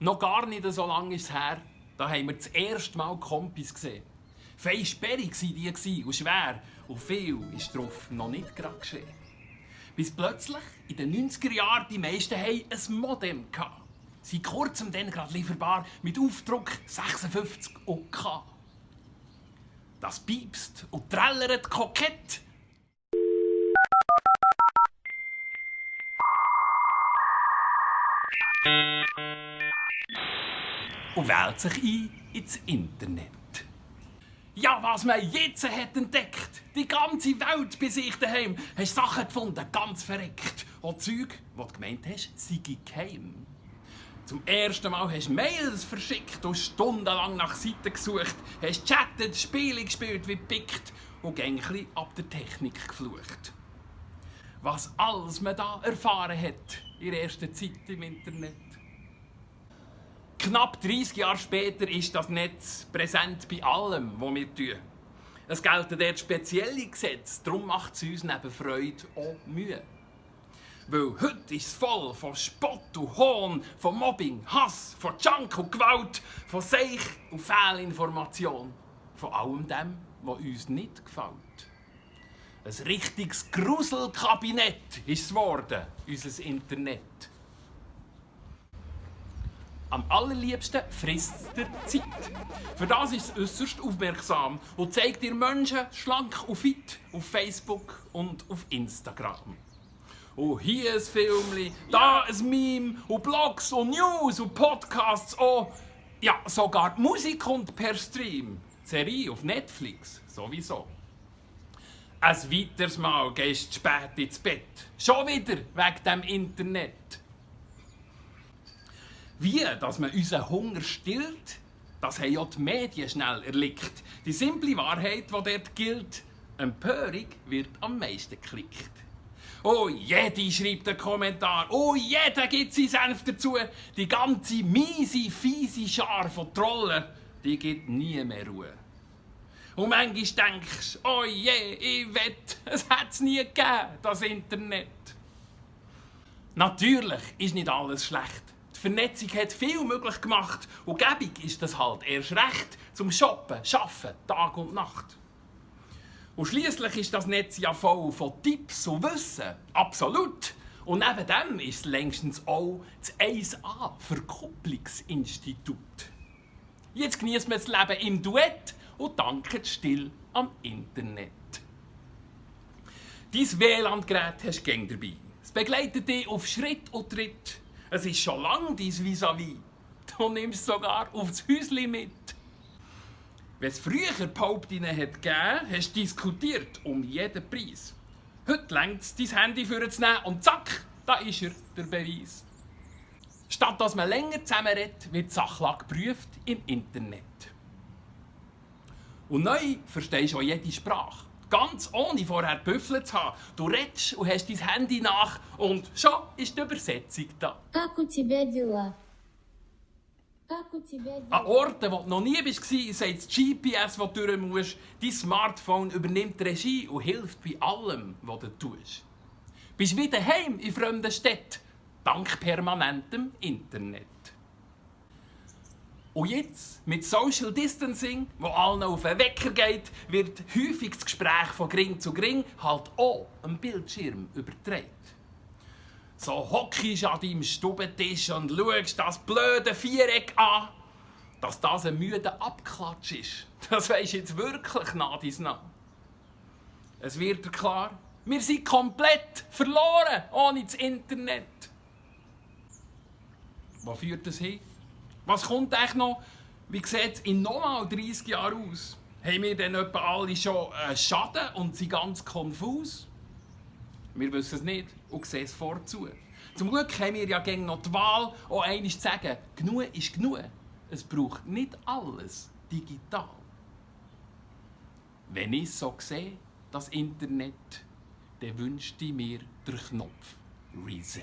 Noch gar nicht so lange ist es her, da haben wir das erste Mal Kompis gesehen. Fein sperrig waren die und schwer. Und viel ist darauf noch nicht gerade geschehen. Bis plötzlich in den 90er Jahren die meisten ein Modem hatten. Sie kurzem dann gerade lieferbar mit Aufdruck 56 OK. Das piepst und trällert kokett. Und wählt sich ein ins Internet. Ja, was man jetzt hat entdeckt, die ganze Welt bei sich daheim, hast Sachen gefunden, ganz verreckt. Und Zeug, was du gemeint hast, sei geheim. Zum ersten Mal hast du Mails verschickt und stundenlang nach Seiten gesucht, hast chattet, Spiele gespielt wie pickt und gängli ab der Technik geflucht. Was alles man da erfahren hat in der ersten Zeit im Internet. Knapp 30 Jahre später ist das Netz präsent bei allem, was wir tun. Es gelten dort spezielle Gesetze, darum macht es uns neben Freude auch Mühe. Weil heute ist es voll von Spott und Hohn, von Mobbing, Hass, von Junk und Gewalt, von Seich und Fehlinformation. Von allem dem, was uns nicht gefällt. Ein richtiges Gruselkabinett ist es geworden, unser Internet. Am allerliebsten frisst es dir Zeit. Für das ist es äußerst aufmerksam und zeigt dir Menschen schlank und fit auf Facebook und auf Instagram. Und hier ein Filmchen, da ein Meme und Blogs und News und Podcasts auch. Ja, sogar die Musik kommt per Stream. Die Serie auf Netflix sowieso. Ein weiteres Mal gehst du spät ins Bett. Schon wieder wegen dem Internet. Wie dass man unseren Hunger stillt, das haben ja die Medien schnell erlickt. Die simple Wahrheit, die dort gilt: Empörung wird am meisten geklickt. Oh, jeder schreibt einen Kommentar. Oh, jeder gibt seinen Senf dazu. Die ganze miese, fiese Schar von Trollen, die gibt nie mehr Ruhe. Und manchmal denkst du, oh je, ich wett, es hätte es nie gegeben, das Internet. Natürlich ist nicht alles schlecht. Die Vernetzung hat viel möglich gemacht und gäbig ist das halt erst recht zum Shoppen, Arbeiten, Tag und Nacht. Und schliesslich ist das Netz ja voll von Tipps und Wissen. Absolut. Und neben dem ist es längstens auch das 1A Verkupplungsinstitut. Jetzt genießt man das Leben im Duett und dankt still am Internet. Dein WLAN-Gerät hast du gäng dabei. Es begleitet dich auf Schritt und Tritt. Es ist schon lange dein Vis-à-vis. Du nimmst es sogar aufs Häuschen mit. Wenn es früher Behauptungen gegeben, hast du diskutiert um jeden Preis. Heute reicht es, dein Handy vorzunehmen und zack, da ist er, der Beweis. Statt dass man länger zusammenredet, wird die Sachlage geprüft im Internet. Und neu verstehst du auch jede Sprache. Ganz ohne vorher gebüffelt zu haben. Du redest und hast dein Handy nach und schon ist die Übersetzung da. Как у тебя дела? An Orten, wo du noch nie warst, sagt das GPS, wo du durch musst. Dein Smartphone übernimmt die Regie und hilft bei allem, was du tust. Bist wieder daheim in fremden Städten, dank permanentem Internet. Und jetzt, mit Social Distancing, wo allen auf den Wecker geht, wird häufig das Gespräch von Gring zu Gring halt auch am Bildschirm übertragen. So hockst du an deinem Stubentisch und schaust das blöde Viereck an. Dass das ein müder Abklatsch ist, das weisst du jetzt wirklich nach dies nach. Es wird dir klar, wir sind komplett verloren ohne das Internet. Wo führt das hin? Was kommt eigentlich noch? Wie sieht es in nochmal 30 Jahren aus? Haben wir denn etwa alle schon Schaden und sind ganz konfus? Wir wissen es nicht und sehen es vorzu. Zum Glück haben wir ja gegen noch die Wahl, auch einmal zu sagen, genug ist genug. Es braucht nicht alles digital. Wenn ich es so sehe, das Internet, dann wünschte ich mir den Knopf Reset.